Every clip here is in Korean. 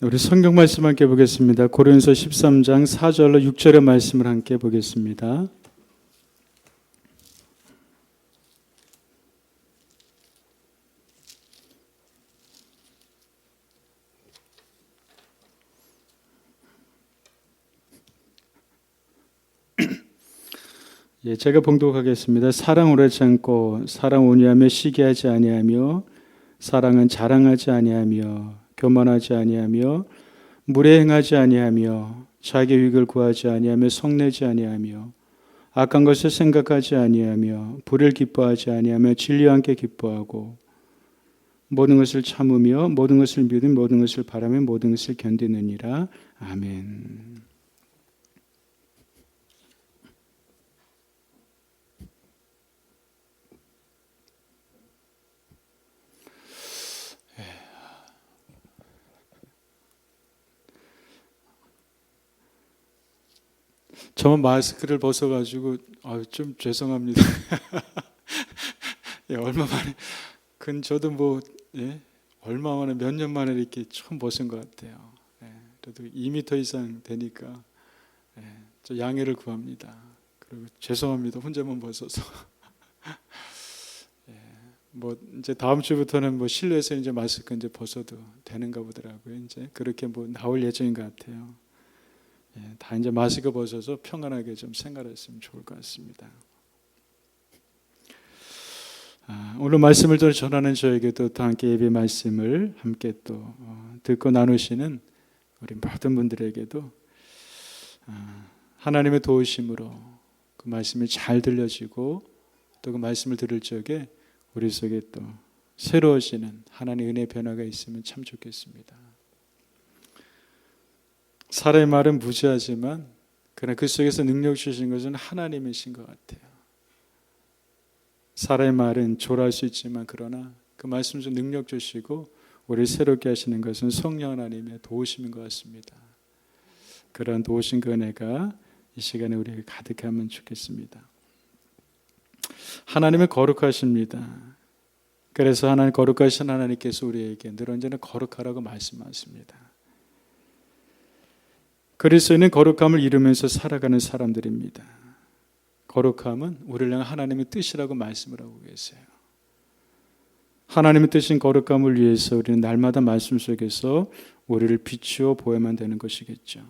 우리 성경 말씀 함께 보겠습니다. 고린도서 13장 4절로 6절의 말씀을 함께 보겠습니다. 제가 봉독하겠습니다. 사랑 오래 참고 사랑 온유하며 시기하지 아니하며 사랑은 자랑하지 아니하며 교만하지 아니하며 무례행하지 아니하며 자기 유익을 구하지 아니하며 성내지 아니하며 악한 것을 생각하지 아니하며 불을 기뻐하지 아니하며 진리와 함께 기뻐하고 모든 것을 참으며 모든 것을 믿으며 모든 것을 바라며 모든 것을 견디느니라. 아멘. 저만 마스크를 벗어가지고 좀 죄송합니다. 얼마 만에 저도 얼마 만에 몇 년 만에 이렇게 처음 벗은 것 같아요. 그래도 2m 이상 되니까 저 양해를 구합니다. 그리고 죄송합니다. 혼자만 벗어서. 이제 다음 주부터는 실내에서 이제 마스크 이제 벗어도 되는가 보더라고요. 이제 그렇게 나올 예정인 것 같아요. 다 이제 마스크 벗어서 평안하게 좀 생활했으면 좋을 것 같습니다. 오늘 말씀을 전하는 저에게도 또 함께 예배 말씀을 함께 또 듣고 나누시는 우리 모든 분들에게도 하나님의 도우심으로 그 말씀이 잘 들려지고 또 그 말씀을 들을 적에 우리 속에 또 새로워지는 하나님의 은혜의 변화가 있으면 참 좋겠습니다. 사람의 말은 무지하지만 그러나 그 속에서 능력 주신 것은 하나님이신 것 같아요. 사람의 말은 조랄 수 있지만 그러나 그 말씀 중 능력 주시고 우리를 새롭게 하시는 것은 성령 하나님의 도우심인 것 같습니다. 그런 도우신 그 은혜가 이 시간에 우리에게 가득하면 좋겠습니다. 하나님의 거룩하십니다. 그래서 하나님 거룩하신 하나님께서 우리에게 늘 언제나 거룩하라고 말씀하십니다. 그리스도인은 거룩함을 이루면서 살아가는 사람들입니다. 거룩함은 우리를 향한 하나님의 뜻이라고 말씀을 하고 계세요. 하나님의 뜻인 거룩함을 위해서 우리는 날마다 말씀 속에서 우리를 비추어 보여야만 되는 것이겠죠.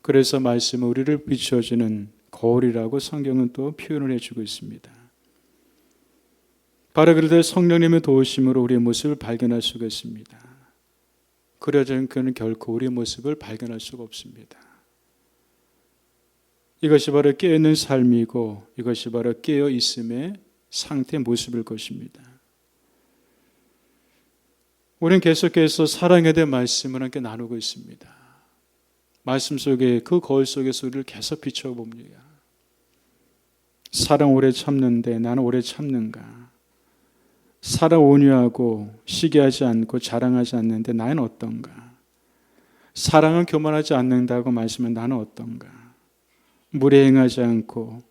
그래서 말씀은 우리를 비추어주는 거울이라고 성경은 또 표현을 해주고 있습니다. 바로 그럴 때 성령님의 도우심으로 우리의 모습을 발견할 수가 있습니다. 그래야지는 그는 결코 우리의 모습을 발견할 수가 없습니다. 이것이 바로 깨어있는 삶이고 이것이 바로 깨어있음의 상태의 모습일 것입니다. 우리는 계속해서 사랑에 대한 말씀을 함께 나누고 있습니다. 말씀 속에 그 거울 속에서 우리를 계속 비춰봅니다. 사랑 오래 참는데 나는 오래 참는가? 사랑 온유하고 시기하지 않고 자랑하지 않는데 나는 어떤가? 사랑은 교만하지 않는다고 말씀은 나는 어떤가? 무례행하지 않고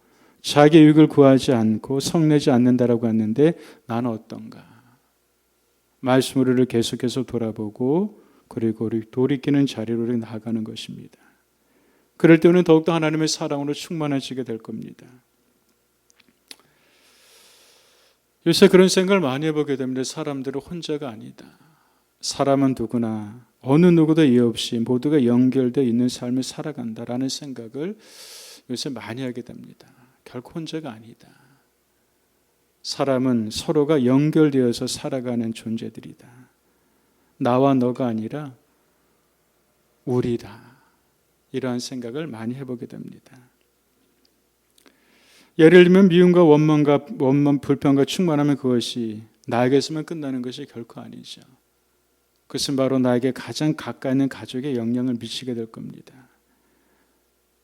자기 유익을 구하지 않고 성내지 않는다라고 했는데 나는 어떤가? 말씀으로를 계속해서 돌아보고 그리고 우리 돌이키는 자리로 나아가는 것입니다. 그럴 때 우리는 더욱더 하나님의 사랑으로 충만해지게 될 겁니다. 요새 그런 생각을 많이 해보게 됩니다. 사람들은 혼자가 아니다. 사람은 누구나 어느 누구도 이해 없이 모두가 연결되어 있는 삶을 살아간다라는 생각을 요새 많이 하게 됩니다. 결코 혼자가 아니다. 사람은 서로가 연결되어서 살아가는 존재들이다. 나와 너가 아니라 우리다. 이러한 생각을 많이 해보게 됩니다. 예를 들면 미움과 원망, 불평과 충만하면 그것이 나에게서만 끝나는 것이 결코 아니죠. 그것은 바로 나에게 가장 가까이 있는 가족에 영향을 미치게 될 겁니다.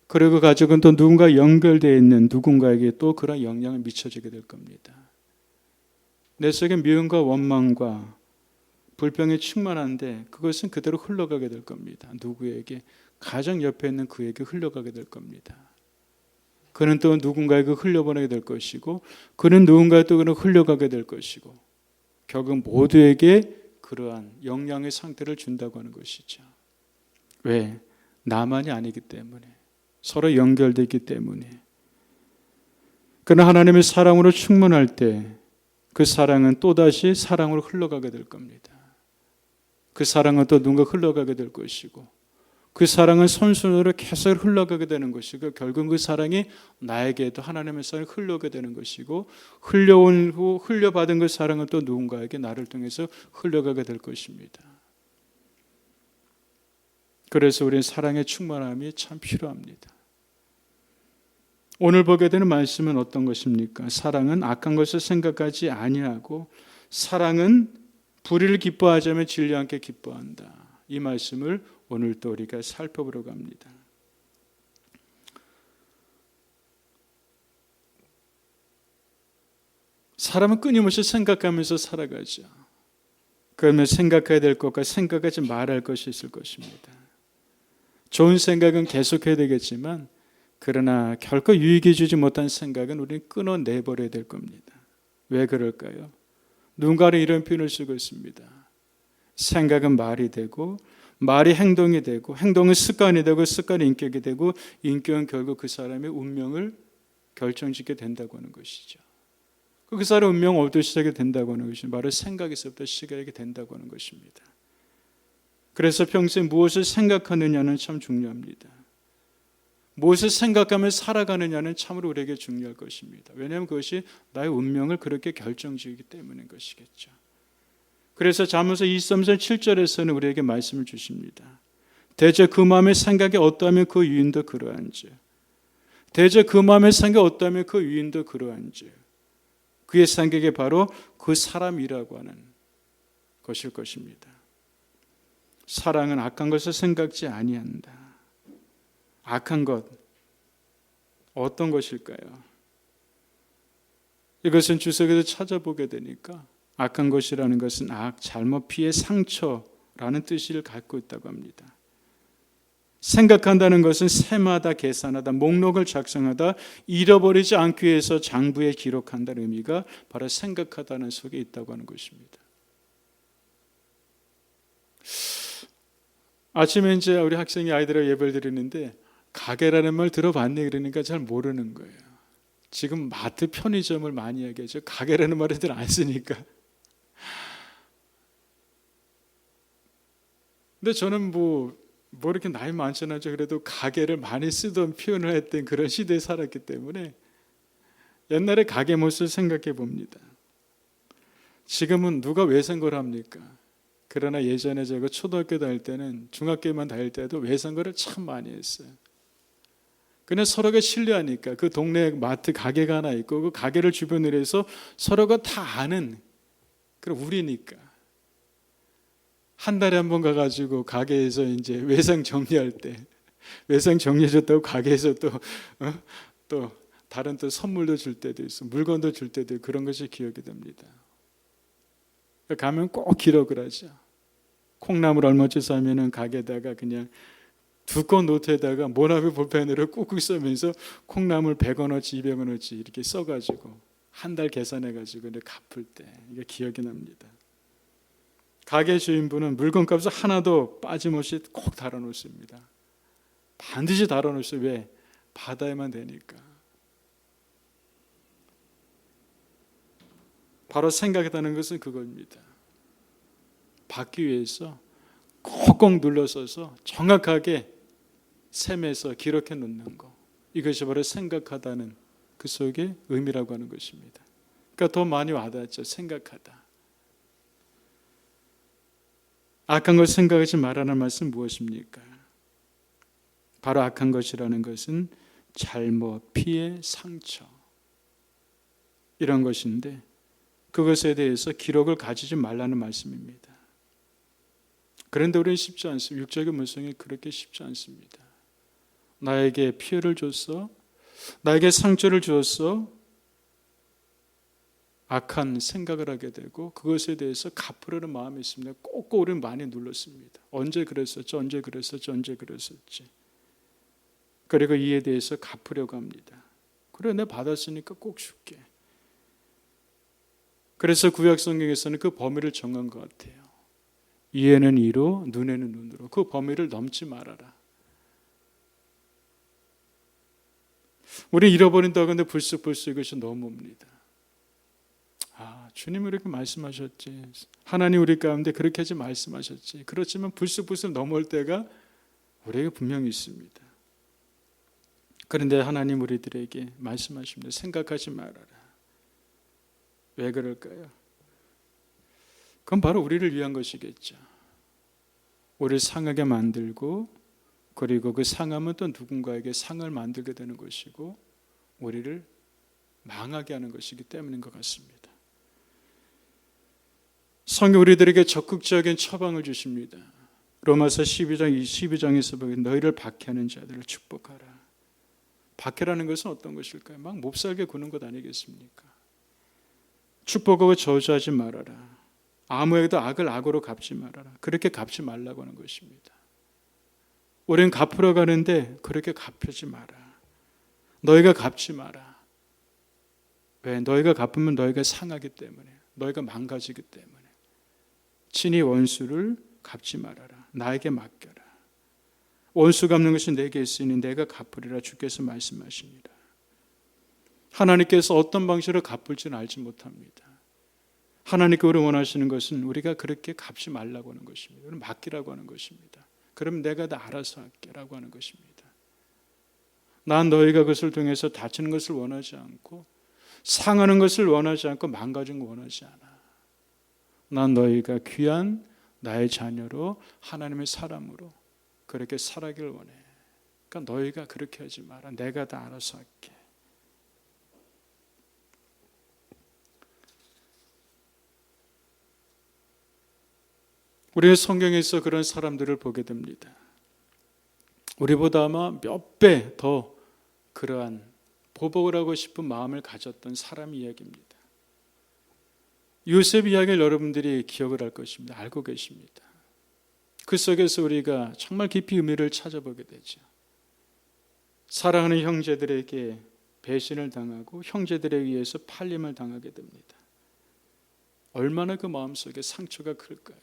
그리고 그 가족은 또 누군가 연결되어 있는 누군가에게 또 그런 영향을 미쳐지게 될 겁니다. 내 속에 미움과 원망과 불평이 충만한데 그것은 그대로 흘러가게 될 겁니다. 누구에게? 가장 옆에 있는 그에게 흘러가게 될 겁니다. 그는 또 누군가에게 흘려보내게 될 것이고 그는 누군가에 또 흘러가게 될 것이고 결국 모두에게 그러한 영양의 상태를 준다고 하는 것이죠. 왜? 나만이 아니기 때문에. 서로 연결되어 있기 때문에. 그러나 하나님의 사랑으로 충만할 때 그 사랑은 또다시 사랑으로 흘러가게 될 겁니다. 그 사랑은 또 누군가 흘러가게 될 것이고 그 사랑은 선순으로 계속 흘러가게 되는 것이고 결국 그 사랑이 나에게도 하나님의 사랑이 흘러오게 되는 것이고 흘려온 후 흘려받은 그 사랑은 또 누군가에게 나를 통해서 흘러가게 될 것입니다. 그래서 우리는 사랑의 충만함이 참 필요합니다. 오늘 보게 되는 말씀은 어떤 것입니까? 사랑은 악한 것을 생각하지 아니하고 사랑은 불의를 기뻐하자면 진리와 함께 기뻐한다. 이 말씀을 오늘 또 우리가 살펴보려고 합니다. 사람은 끊임없이 생각하면서 살아가죠. 그러면 생각해야 될 것과 생각하지 말아야 할 것이 있을 것입니다. 좋은 생각은 계속해야 되겠지만 그러나 결코 유익이 주지 못한 생각은 우리는 끊어내버려야 될 겁니다. 왜 그럴까요? 누군가는 이런 표현을 쓰고 있습니다. 생각은 말이 되고 말이 행동이 되고 행동은 습관이 되고 습관이 인격이 되고 인격은 결국 그 사람의 운명을 결정짓게 된다고 하는 것이죠. 그 사람의 운명은 어디서 시작이 된다고 하는 것이 바로 생각에서부터 시작이 된다고 하는 것입니다. 그래서 평소에 무엇을 생각하느냐는 참 중요합니다. 무엇을 생각하며 살아가느냐는 참으로 우리에게 중요할 것입니다. 왜냐하면 그것이 나의 운명을 그렇게 결정지기 때문인 것이겠죠. 그래서 잠언서 23절 7절에서는 우리에게 말씀을 주십니다. 대저 그 마음의 생각이 어떠하면 그 유인도 그러한지 대저 그 마음의 생각이 어떠하면 그 유인도 그러한지 그의 생각이 바로 그 사람이라고 하는 것일 것입니다. 사랑은 악한 것을 생각지 아니한다. 악한 것 어떤 것일까요? 이것은 주석에서 찾아보게 되니까 악한 것이라는 것은 악, 잘못, 피해, 상처라는 뜻을 갖고 있다고 합니다. 생각한다는 것은 세마다 계산하다, 목록을 작성하다, 잃어버리지 않기 위해서 장부에 기록한다는 의미가 바로 생각하다는 속에 있다고 하는 것입니다. 아침에 이제 우리 학생이 아이들하고 예배를 드리는데 가게라는 말 들어봤네 그러니까 잘 모르는 거예요. 지금 마트 편의점을 많이 얘기하죠. 가게라는 말을 애들 안 쓰니까. 근데 저는 뭐 이렇게 나이 많잖아요. 그래도 가게를 많이 쓰던 표현을 했던 그런 시대에 살았기 때문에 옛날에 가게 모습을 생각해 봅니다. 지금은 누가 외상거를 합니까? 그러나 예전에 제가 초등학교 다닐 때는 중학교만 다닐 때도 외상거를 참 많이 했어요. 그냥 서로가 신뢰하니까 그 동네에 마트 가게가 하나 있고 그 가게를 주변으로 해서 서로가 다 아는 그런 우리니까 한 달에 한 번 가가지고 가게에서 이제 외상 정리할 때 외상 정리해줬다고 가게에서 또 다른 또 선물도 줄 때도 있어 물건도 줄 때도 있고 그런 것이 기억이 됩니다. 가면 꼭 기록을 하죠. 콩나물 얼마치 사면은 가게에다가 그냥 두꺼운 노트에다가 모나미 볼펜으로 꾹꾹 써면서 콩나물 100원어치 200원어치 이렇게 써가지고 한 달 계산해가지고 갚을 때 이게 기억이 납니다. 가게 주인분은 물건값을 하나도 빠짐없이 꼭 달아놓습니다. 반드시 달아놓으세요. 왜? 받아야만 되니까. 바로 생각했다는 것은 그겁니다. 받기 위해서 꼭꼭 눌러서서 정확하게 셈에서 기록해 놓는 거. 이것이 바로 생각하다는 그 속의 의미라고 하는 것입니다. 그러니까 더 많이 와닿죠. 생각하다. 악한 것 생각하지 말라는 말씀은 무엇입니까? 바로 악한 것이라는 것은 잘못, 피해, 상처 이런 것인데 그것에 대해서 기록을 가지지 말라는 말씀입니다. 그런데 우리는 쉽지 않습니다. 육적인 물성이 그렇게 쉽지 않습니다. 나에게 피해를 줬어, 나에게 상처를 주었어, 악한 생각을 하게 되고 그것에 대해서 갚으려는 마음이 있습니다. 꼭꼭 우리는 많이 눌렀습니다. 언제 그랬었지, 언제 그랬었지, 언제 그랬었지. 그리고 이에 대해서 갚으려고 합니다. 그래, 내가 받았으니까 꼭 줄게. 그래서 구약 성경에서는 그 범위를 정한 것 같아요. 이에는 이로, 눈에는 눈으로. 그 범위를 넘지 말아라. 우리 잃어버린다고 하는데 불쑥 이것이 너무 옵니다. 주님 이렇게 말씀하셨지. 하나님 우리 가운데 그렇게 하지 말씀하셨지. 그렇지만 불쑥 넘어올 때가 우리에게 분명히 있습니다. 그런데 하나님 우리들에게 말씀하십니다. 생각하지 말아라. 왜 그럴까요? 그건 바로 우리를 위한 것이겠죠. 우리를 상하게 만들고, 그리고 그 상함은 또 누군가에게 상을 만들게 되는 것이고, 우리를 망하게 하는 것이기 때문인 것 같습니다. 성경 우리들에게 적극적인 처방을 주십니다. 로마서 12장에서 보면 너희를 박해하는 자들을 축복하라. 박해라는 것은 어떤 것일까요? 막 몹살게 구는 것 아니겠습니까? 축복하고 저주하지 말아라. 아무에게도 악을 악으로 갚지 말아라. 그렇게 갚지 말라고 하는 것입니다. 우리는 갚으러 가는데 그렇게 갚지 마라. 너희가 갚지 마라. 왜? 너희가 갚으면 너희가 상하기 때문에, 너희가 망가지기 때문에. 친히 원수를 갚지 말아라. 나에게 맡겨라. 원수 갚는 것이 내게 있으니 내가 갚으리라 주께서 말씀하십니다. 하나님께서 어떤 방식으로 갚을지는 알지 못합니다. 하나님께 우리 원하시는 것은 우리가 그렇게 갚지 말라고 하는 것입니다. 우리는 맡기라고 하는 것입니다. 그럼 내가 다 알아서 할게라고 하는 것입니다. 난 너희가 그것을 통해서 다치는 것을 원하지 않고, 상하는 것을 원하지 않고, 망가진 거 원하지 않아. 난 너희가 귀한 나의 자녀로, 하나님의 사람으로 그렇게 살아기를 원해. 그러니까 너희가 그렇게 하지 마라. 내가 다 알아서 할게. 우리는 성경에서 그런 사람들을 보게 됩니다. 우리보다 아마 몇 배 더 그러한 보복을 하고 싶은 마음을 가졌던 사람 이야기입니다. 요셉 이야기를 여러분들이 기억을 할 것입니다. 알고 계십니다. 그 속에서 우리가 정말 깊이 의미를 찾아보게 되죠. 사랑하는 형제들에게 배신을 당하고 형제들에 의해서 팔림을 당하게 됩니다. 얼마나 그 마음속에 상처가 클까요?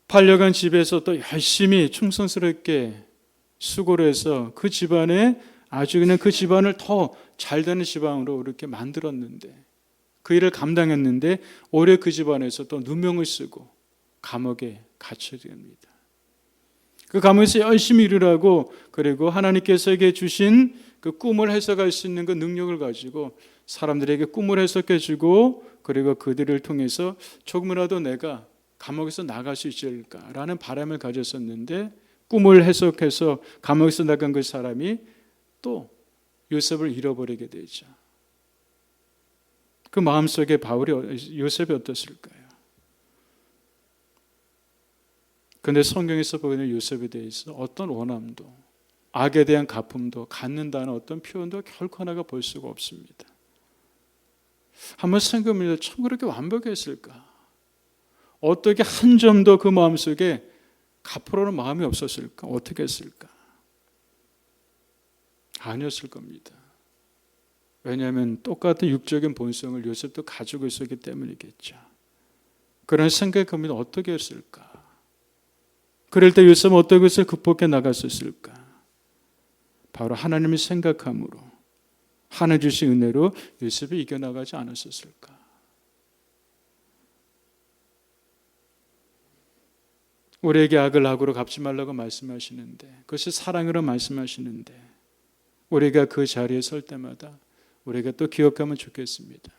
팔려간 집에서 또 열심히 충성스럽게 수고를 해서 그 집안에 아주 그냥 그 집안을 더 잘되는 집안으로 이렇게 만들었는데, 그 일을 감당했는데 오히려 그 집안에서 또 누명을 쓰고 감옥에 갇혀야 됩니다. 그 감옥에서 열심히 일을 하고, 그리고 하나님께서에게 주신 그 꿈을 해석할 수 있는 그 능력을 가지고 사람들에게 꿈을 해석해 주고, 그리고 그들을 통해서 조금이라도 내가 감옥에서 나갈 수 있을까라는 바람을 가졌었는데, 꿈을 해석해서 감옥에서 나간 그 사람이 또 요셉을 잃어버리게 되죠. 그 마음속에 요셉이 어떻을까요? 그런데 성경에서 보이는 요셉에 대해서 어떤 원함도, 악에 대한 갚음도, 갖는다는 어떤 표현도 결코 하나가 볼 수가 없습니다. 한번 생각해보면 참 그렇게 완벽했을까? 어떻게 한 점도 그 마음속에 갚으려는 마음이 없었을까? 어떻게 했을까? 아니었을 겁니다. 왜냐하면 똑같은 육적인 본성을 요셉도 가지고 있었기 때문이겠죠. 그런 생각하면 어떻게 했을까? 그럴 때 요셉은 어떤 것을 극복해 나갔었을까? 바로 하나님의 생각함으로, 하나님 주신 은혜로 요셉이 이겨나가지 않았었을까? 우리에게 악을 악으로 갚지 말라고 말씀하시는데, 그것이 사랑으로 말씀하시는데, 우리가 그 자리에 설 때마다 우리가 또 기억하면 좋겠습니다.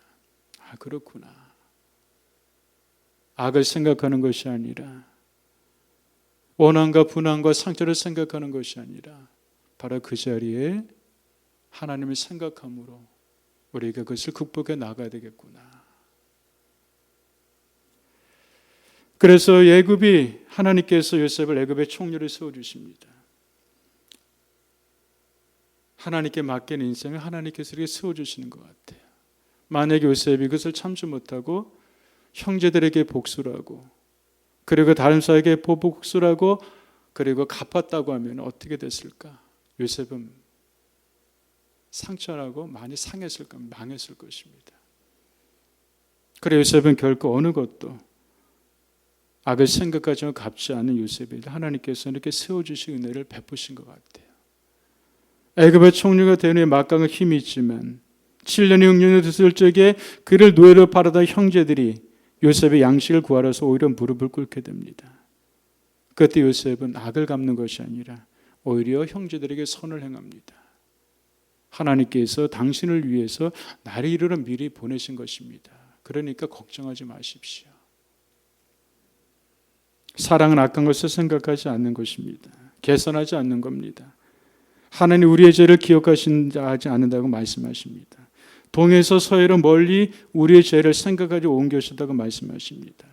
아, 그렇구나. 악을 생각하는 것이 아니라, 원한과 분한과 상처를 생각하는 것이 아니라, 바로 그 자리에 하나님을 생각함으로 우리가 그것을 극복해 나가야 되겠구나. 그래서 하나님께서 요셉을 애굽의 총리를 세워주십니다. 하나님께 맡긴 인생을 하나님께서 이렇게 세워주시는 것 같아요. 만약에 요셉이 그것을 참지 못하고 형제들에게 복수를 하고, 그리고 다른 사람에게 복수를 하고, 그리고 갚았다고 하면 어떻게 됐을까? 요셉은 상처나고 많이 상했을 겁니다. 망했을 것입니다. 그래 요셉은 결코 어느 것도 악을 생각하지 않고 갚지 않는 요셉에 하나님께서 이렇게 세워주신 은혜를 베푸신 것 같아요. 애굽의 총리가 된 후에 막강한 힘이 있지만 7년이 6년이 됐을 적에 그를 노예로 팔아던 형제들이 요셉의 양식을 구하러서 오히려 무릎을 꿇게 됩니다. 그때 요셉은 악을 갚는 것이 아니라 오히려 형제들에게 선을 행합니다. 하나님께서 당신을 위해서 나를 이루러 미리 보내신 것입니다. 그러니까 걱정하지 마십시오. 사랑은 악한 것을 생각하지 않는 것입니다. 개선하지 않는 겁니다. 하나님 우리의 죄를 기억하지 않는다고 말씀하십니다. 동에서 서해로 멀리 우리의 죄를 생각하지 옮겨시다고 말씀하십니다.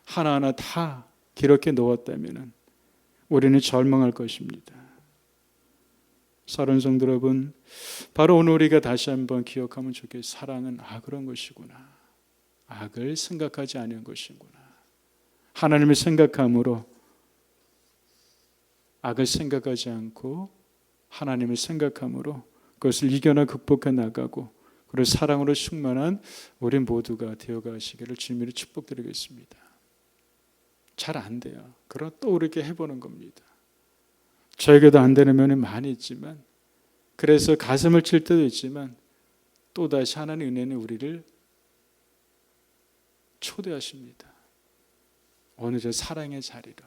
하나하나 다 기록해 놓았다면 우리는 절망할 것입니다. 사랑하는 성도 여러분, 바로 오늘 우리가 다시 한번 기억하면 좋겠어요. 사랑은 그런 것이구나. 악을 생각하지 않은 것이구나. 하나님을 생각함으로 악을 생각하지 않고 하나님을 생각함으로 그것을 이겨나 극복해 나가고 그리고 사랑으로 충만한 우리 모두가 되어가시기를 주님으로 축복드리겠습니다. 잘 안 돼요. 그러나 또 이렇게 해보는 겁니다. 저에게도 안 되는 면이 많이 있지만 그래서 가슴을 칠 때도 있지만 또다시 하나님의 은혜는 우리를 초대하십니다. 어느 저 사랑의 자리로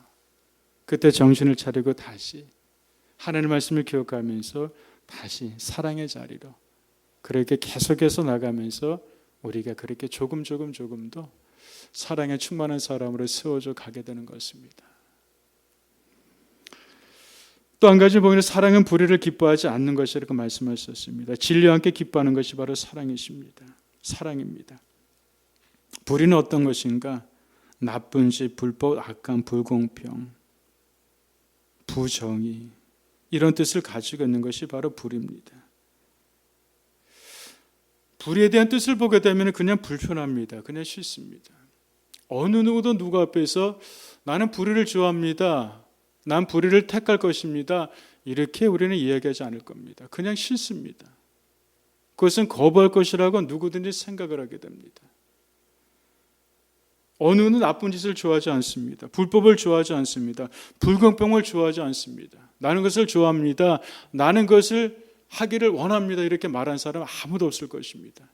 그때 정신을 차리고 다시 하나님의 말씀을 기억하면서 다시 사랑의 자리로 그렇게 계속해서 나가면서 우리가 그렇게 조금 더 사랑에 충만한 사람으로 세워져 가게 되는 것입니다. 또 한 가지 보면 사랑은 불의를 기뻐하지 않는 것이라고 말씀하셨습니다. 진리와 함께 기뻐하는 것이 바로 사랑이십니다. 사랑입니다. 불의는 어떤 것인가? 나쁜 짓, 불법, 악한, 불공평, 부정의 이런 뜻을 가지고 있는 것이 바로 불의입니다. 불의에 대한 뜻을 보게 되면 그냥 불편합니다. 그냥 싫습니다. 어느 누구도 누구 앞에서 나는 불의를 좋아합니다. 난 불의를 택할 것입니다. 이렇게 우리는 이야기하지 않을 겁니다. 그냥 싫습니다. 그것은 거부할 것이라고 누구든지 생각을 하게 됩니다. 어느 누구는 나쁜 짓을 좋아하지 않습니다. 불법을 좋아하지 않습니다. 불공평을 좋아하지 않습니다. 나는 그것을 좋아합니다. 나는 그것을 하기를 원합니다. 이렇게 말한 사람은 아무도 없을 것입니다.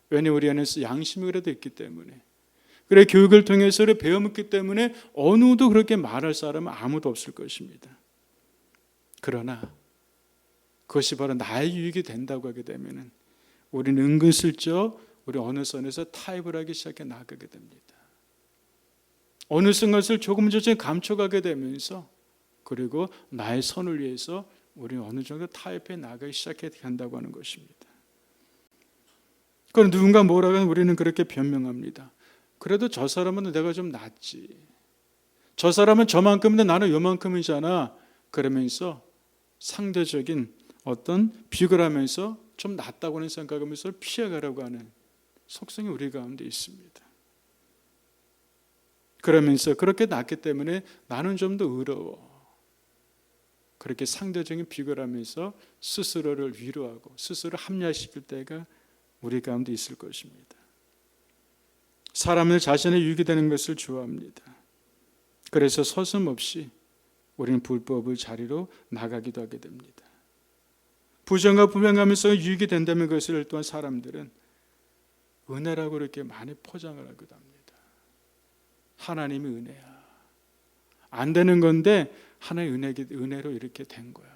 왜냐하면 우리 안에서 양심이 그래도 있기 때문에 그래 교육을 통해서 배워먹기 때문에 어느 누구도 그렇게 말할 사람은 아무도 없을 것입니다. 그러나 그것이 바로 나의 유익이 된다고 하게 되면 우리는 은근슬쩍 우리 어느 선에서 타협을 하기 시작해 나가게 됩니다. 어느 것을 조금 감춰가게 되면서 그리고 나의 선을 위해서 우리는 어느 정도 타협해 나가기 시작해야 한다고 하는 것입니다. 그럼 누군가 뭐라고 하면 우리는 그렇게 변명합니다. 그래도 저 사람은 내가 좀 낫지. 저 사람은 저만큼인데 나는 요만큼이잖아. 그러면서 상대적인 어떤 비교를 하면서 좀 낫다고는 생각하면서 피해가려고 하는 속성이 우리 가운데 있습니다. 그러면서 그렇게 낫기 때문에 나는 좀 더 의로워. 그렇게 상대적인 비교를 하면서 스스로를 위로하고 스스로를 합리화시킬 때가 우리 가운데 있을 것입니다. 사람은 자신의 유익이 되는 것을 좋아합니다. 그래서 서슴없이 우리는 불법의 자리로 나가기도 하게 됩니다. 부정과 불평하면서 유익이 된다면 그것을 또한 사람들은 은혜라고 이렇게 많이 포장을 하기도 합니다. 하나님의 은혜야. 안 되는 건데 하나님의 은혜로 이렇게 된 거야.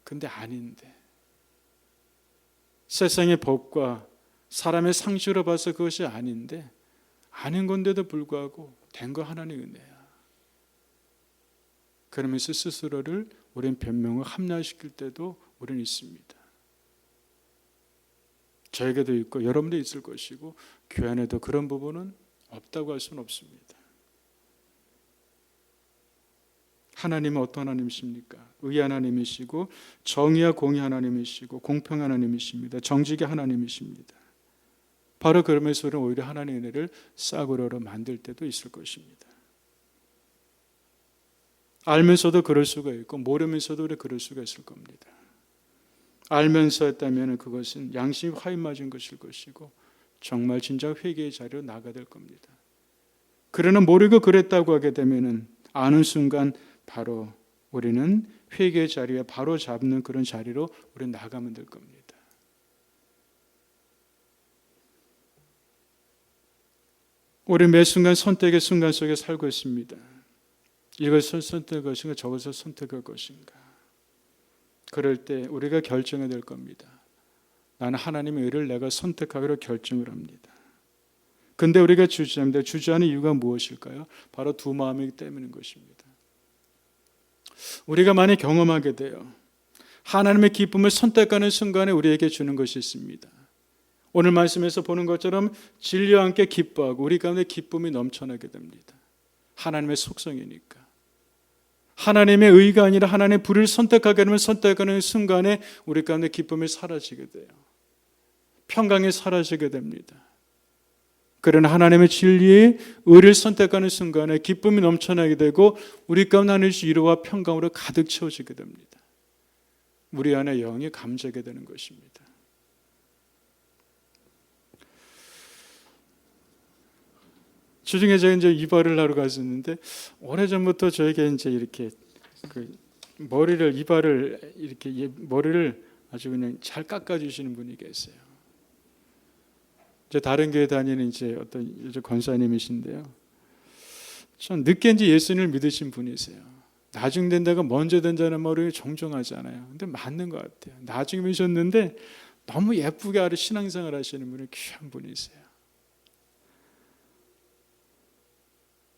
근데 아닌데. 세상의 법과 사람의 상식으로 봐서 그것이 아닌데 아닌 건데도 불구하고 된 거 하나님의 은혜야. 그러면서 스스로를 우리는 변명을 합리화시킬 때도 우리는 있습니다. 저에게도 있고 여러분도 있을 것이고 교회 안에도 그런 부분은 없다고 할 수는 없습니다. 하나님은 어떤 하나님이십니까? 의의 하나님이시고 정의와 공의 하나님이시고 공평 하나님이십니다. 정직의 하나님이십니다. 바로 그러면서 우리는 오히려 하나님의 은혜를 싸구려로 만들 때도 있을 것입니다. 알면서도 그럴 수가 있고 모르면서도 그럴 수가 있을 겁니다. 알면서 했다면 그것은 양심이 화인 맞은 것일 것이고 정말 진짜 회개의 자리로 나가야 될 겁니다. 그러나 모르고 그랬다고 하게 되면은 아는 순간 바로 우리는 회개의 자리에 바로 잡는 그런 자리로 우리는 나가면 될 겁니다. 우리 매 순간 선택의 순간 속에 살고 있습니다. 이것을 선택할 것인가 저것을 선택할 것인가. 그럴 때 우리가 결정해야 될 겁니다. 나는 하나님의 의를 내가 선택하기로 결정을 합니다. 근데 우리가 주저합니다. 주저하는 이유가 무엇일까요? 바로 두 마음이기 때문인 것입니다. 우리가 많이 경험하게 돼요. 하나님의 기쁨을 선택하는 순간에 우리에게 주는 것이 있습니다. 오늘 말씀에서 보는 것처럼 진리와 함께 기뻐하고 우리 가운데 기쁨이 넘쳐나게 됩니다. 하나님의 속성이니까. 하나님의 의가 아니라 하나님의 불을 선택하게 되면 선택하는 순간에 우리 가운데 기쁨이 사라지게 돼요. 평강이 사라지게 됩니다. 그러나 하나님의 진리의 의를 선택하는 순간에 기쁨이 넘쳐나게 되고 우리 가운데 하나님의 위로와 평강으로 가득 채워지게 됩니다. 우리 안에 영이 감지하게 되는 것입니다. 주중에 제가 이제 이발을 하러 갔었는데 오래전부터 저에게 이제 이렇게 이발을 머리를 아주 그냥 잘 깎아주시는 분이 계세요. 이제 다른 교회 다니는 이제 어떤 권사님이신데요. 참 늦게 이제 예수님을 믿으신 분이세요. 나중 된다가 먼저 된다는 말이 정정하지 않아요. 근데 맞는 것 같아요. 나중에 믿으셨는데 너무 예쁘게 아주 신앙생활 하시는 분이 귀한 분이세요.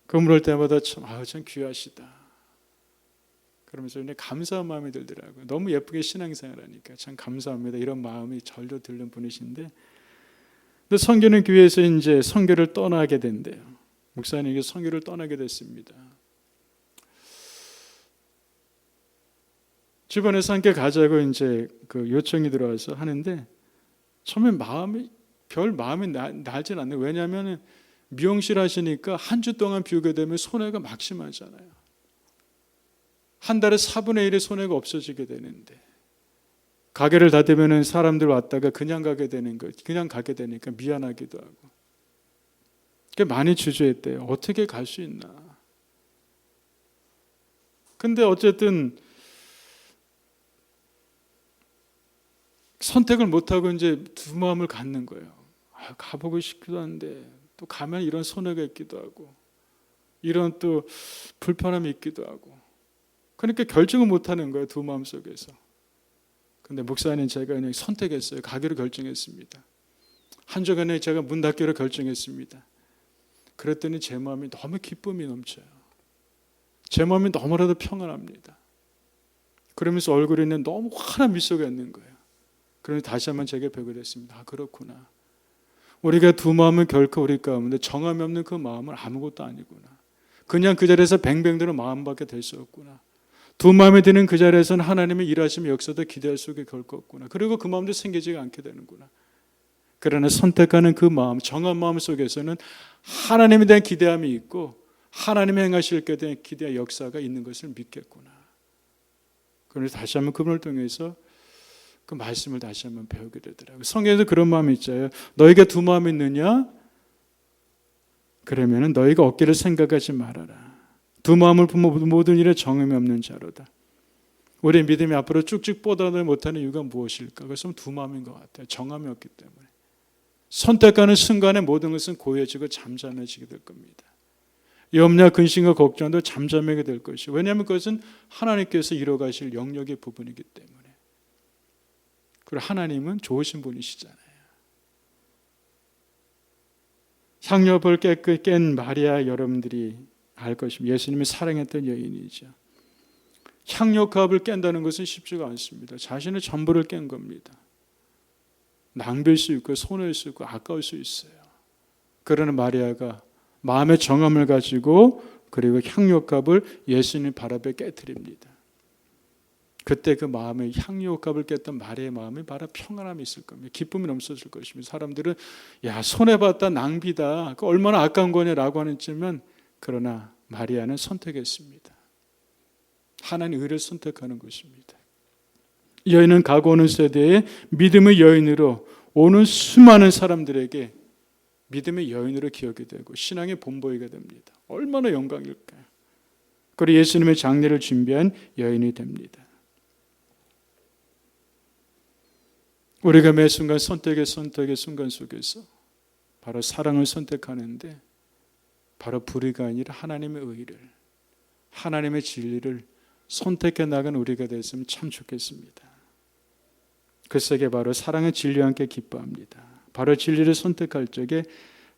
그럴 때마다 참 귀하시다. 그러면서 그냥 감사한 마음이 들더라고요. 너무 예쁘게 신앙생활하니까 참 감사합니다. 이런 마음이 절로 들는 분이신데, 근데 선교는 교회에서 이제 선교를 떠나게 된대요. 목사님에게 선교를 떠나게 됐습니다. 주변에서 함께 가자고 이제 그 요청이 들어와서 하는데 처음에 별 마음이 나진 않네요. 왜냐하면 미용실 하시니까 한 주 동안 비우게 되면 손해가 막심하잖아요. 한 달에 4분의 1의 손해가 없어지게 되는데 가게를 닫으면 사람들 왔다가 그냥 가게 되는 거, 그냥 가게 되니까 미안하기도 하고. 많이 주저했대요. 어떻게 갈 수 있나. 근데 어쨌든 선택을 못하고 이제 두 마음을 갖는 거예요. 가보고 싶기도 한데 또 가면 이런 손해가 있기도 하고 이런 또 불편함이 있기도 하고, 그러니까 결정을 못하는 거예요. 두 마음 속에서. 근데 목사님, 제가 그냥 선택했어요. 가기로 결정했습니다. 한 주간에 제가 문 닫기로 결정했습니다. 그랬더니 제 마음이 너무 기쁨이 넘쳐요. 제 마음이 너무나도 평안합니다. 그러면서 얼굴에는 너무 환한 미소가 있는 거예요. 그러니 다시 한번 제게 배우게 됐습니다. 그렇구나. 우리가 두 마음은 결코 우리 가운데 정함이 없는 그 마음은 아무것도 아니구나. 그냥 그 자리에서 뱅뱅대는 마음밖에 될 수 없구나. 두 마음이 드는 그 자리에서는 하나님의 일하심의 역사도 기대할 수가 결코 없구나. 그리고 그 마음도 생기지가 않게 되는구나. 그러나 선택하는 그 마음, 정한 마음 속에서는 하나님에 대한 기대함이 있고 하나님이 행하실 것에 대한 기대와 역사가 있는 것을 믿겠구나. 그래서 다시 한번 그분을 통해서 그 말씀을 다시 한번 배우게 되더라고요. 성경에서 그런 마음이 있잖아요. 너희가 두 마음이 있느냐? 그러면 너희가 얻기를 생각하지 말아라. 두 마음을 품어 모든 일에 정함이 없는 자로다. 우리의 믿음이 앞으로 쭉쭉 뻗어나가지 못하는 이유가 무엇일까? 그것은 두 마음인 것 같아요. 정함이 없기 때문에. 선택하는 순간에 모든 것은 고요해지고 잠잠해지게 될 겁니다. 염려, 근심과 걱정도 잠잠하게 될 것이고, 왜냐하면 그것은 하나님께서 이뤄가실 영역의 부분이기 때문에. 그리고 하나님은 좋으신 분이시잖아요. 향료벌 깬 마리아 여러분들이 알 것입니다. 예수님이 사랑했던 여인이죠. 향료컵을 깬다는 것은 쉽지가 않습니다. 자신의 전부를 깬 겁니다. 낭비일 수 있고 손해일 수 있고 아까울 수 있어요. 그러나 마리아가 마음의 정함을 가지고 그리고 향료컵을 예수님 발 앞에 깨트립니다. 그때 그 마음에 향료값을 깼던 마리아의 마음에 바로 평안함이 있을 겁니다. 기쁨이 넘쳐질 것입니다. 사람들은 손해봤다, 낭비다, 얼마나 아까운 거냐라고 하는지만, 그러나 마리아는 선택했습니다. 하나님의 의를 선택하는 것입니다. 여인은 가고 오는 세대에 믿음의 여인으로 오는 수많은 사람들에게 믿음의 여인으로 기억이 되고 신앙의 본보이가 됩니다. 얼마나 영광일까요? 그리고 예수님의 장례를 준비한 여인이 됩니다. 우리가 매 순간 선택의 순간 속에서 바로 사랑을 선택하는데 바로 불의가 아니라 하나님의 의를, 하나님의 진리를 선택해 나간 우리가 됐으면 참 좋겠습니다. 그 속에 바로 사랑의 진리와 함께 기뻐합니다. 바로 진리를 선택할 적에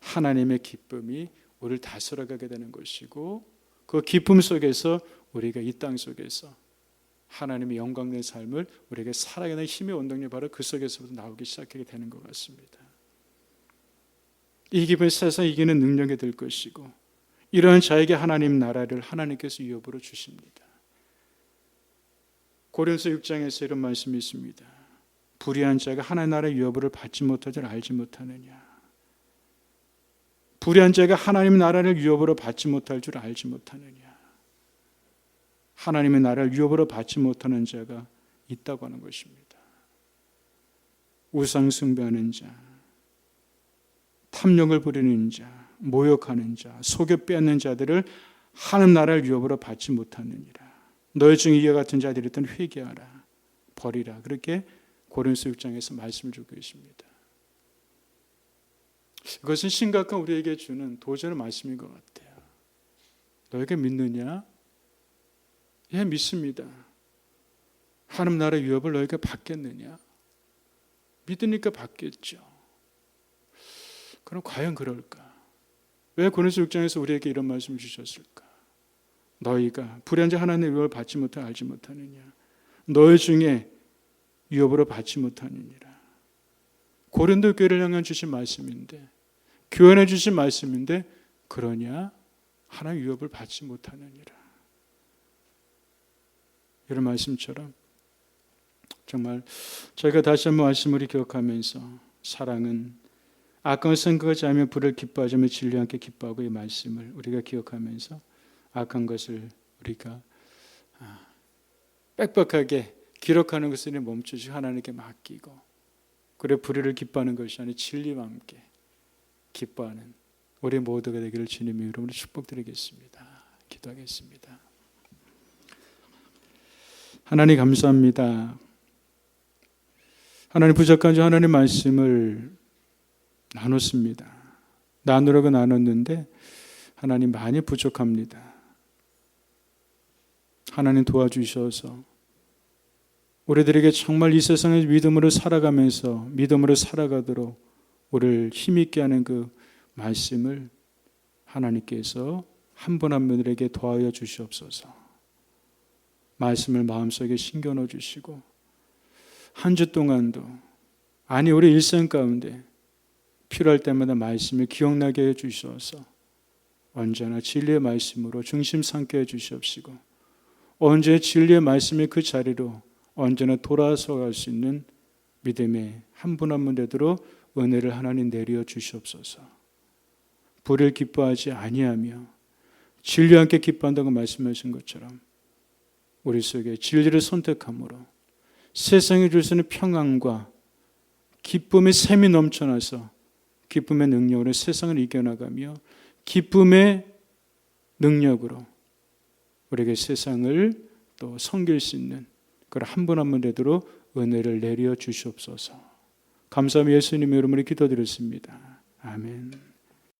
하나님의 기쁨이 우리를 다스려가게 되는 것이고 그 기쁨 속에서 우리가 이 땅 속에서 하나님의 영광된 삶을 우리에게 살아가는 힘의 원동력이 바로 그 속에서부터 나오기 시작하게 되는 것 같습니다. 이 기쁨이 세상 이기는 능력이 될 것이고 이러한 자에게 하나님 나라를 하나님께서 유업으로 주십니다. 고린도서 6장에서 이런 말씀이 있습니다. 불의한 자가 하나님 나라의 유업을 받지 못할 줄 알지 못하느냐. 불의한 자가 하나님 나라를 유업으로 받지 못할 줄 알지 못하느냐. 하나님의 나라를 유업으로 받지 못하는 자가 있다고 하는 것입니다. 우상 숭배하는 자, 탐욕을 부리는 자, 모욕하는 자, 속여 빼앗는 자들을 하나님 나라를 유업으로 받지 못하느니라. 너희 중에 이와 같은 자들이 있던 회개하라, 버리라. 그렇게 고린도서 6장에서 말씀을 주고 계십니다. 이것은 심각한 우리에게 주는 도전의 말씀인 것 같아요. 너희가 믿느냐? 예, 믿습니다. 하나님 나라의 유업을 너희가 받겠느냐? 믿으니까 받겠죠. 그럼 과연 그럴까? 왜 고린도서 6장에서 우리에게 이런 말씀을 주셨을까? 너희가 불의한 자 하나님의 유업을 받지 못하 알지 못하느냐? 너희 중에 유업으로 받지 못하느니라. 고린도 교회를 향한 주신 말씀인데, 교회에 주신 말씀인데, 그러냐? 하나님 유업을 받지 못하느니라. 이런 말씀처럼 정말 저희가 다시 한번 말씀을 기억하면서 사랑은 악한 생각하지 않으며 불을 기뻐하지 않으며 진리와 함께 기뻐하고 이 말씀을 우리가 기억하면서 악한 것을 우리가 빽빽하게 기록하는 것을 멈추시 하나님께 맡기고 그래 불의를 기뻐하는 것이 아니라 진리와 함께 기뻐하는 우리 모두가 되기를 주님의 이름으로 축복드리겠습니다. 기도하겠습니다. 하나님 감사합니다. 하나님 부족한 저 하나님 말씀을 나눴습니다. 나누려고 나눴는데 하나님 많이 부족합니다. 하나님 도와주셔서 우리들에게 정말 이 세상의 믿음으로 살아가면서 믿음으로 살아가도록 우리를 힘있게 하는 그 말씀을 하나님께서 한 분 한 분들에게 도와여 주시옵소서. 말씀을 마음속에 심겨넣어 주시고 한 주 동안도 아니 우리 일생 가운데 필요할 때마다 말씀을 기억나게 해주셔서 언제나 진리의 말씀으로 중심 삼게 해주시옵시고 언제 진리의 말씀이 그 자리로 언제나 돌아서 갈 수 있는 믿음의 한 분 한 분 되도록 은혜를 하나님 내려 주시옵소서. 불을 기뻐하지 아니하며 진리와 함께 기뻐한다고 말씀하신 것처럼 우리 속에 진리를 선택함으로 세상에 줄 수 있는 평안과 기쁨의 샘이 넘쳐나서 기쁨의 능력으로 세상을 이겨나가며 기쁨의 능력으로 우리에게 세상을 또 섬길 수 있는 그런 한 분 한 분 되도록 은혜를 내려 주시옵소서. 감사하며 예수님의 이름으로 기도드렸습니다. 아멘.